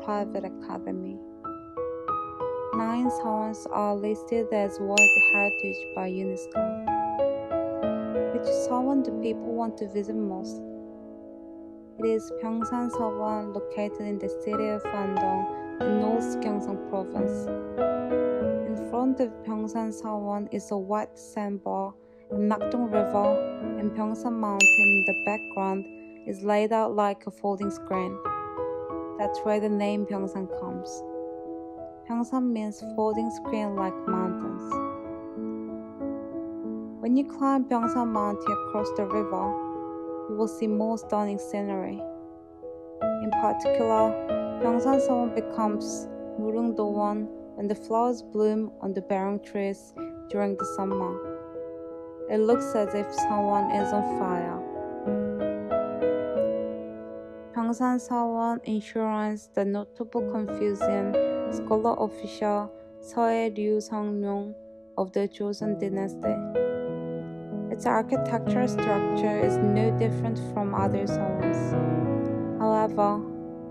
private academy. 9 sawans are listed as World Heritage by UNESCO. Which sawan do people want to visit most? It is Pyeongsan Sawan, located in the city of Andong in North Gyeongsang Province. In front of Pyeongsan Sawan is a white sandbar and Nakdong River, and Pyeongsan Mountain in the background is laid out like a folding screen. That's where the name Pyeongsan comes. Pyeongsan means folding screen like mountains. When you climb Pyeongsan Mountain across the river, you will see more stunning scenery. In particular, Pyeongsan Sawan becomes Murungdowan when the flowers bloom on the barong trees during the summer. It looks as if someone is on fire. Pyeongsan Sawan enshrines the notable Confucian scholar official Seo Ryu Seongnong of the Joseon dynasty. Its architectural structure is no different from other sawans. However,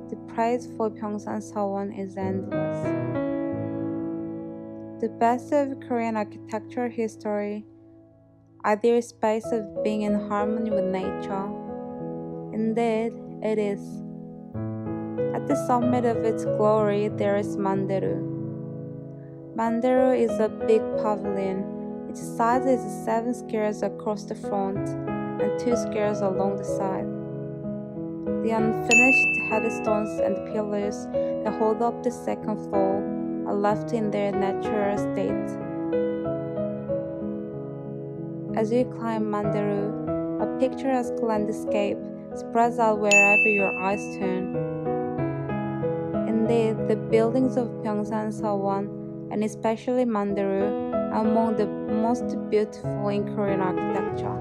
the praise for Pyeongsan Sawan is endless. The best of Korean architectural history are their space of being in harmony with nature. Indeed, it is. At the summit of its glory, there is Mandaeru. Mandaeru is a big pavilion. Its size is 7 squares across the front and 2 squares along the side. The unfinished headstones and pillars that hold up the second floor are left in their natural state. As you climb Mandaeru, a picturesque landscape spreads out wherever your eyes turn. Indeed, the buildings of Pyeongsan Sawan, and especially Mandaeru, are among the most beautiful in Korean architecture.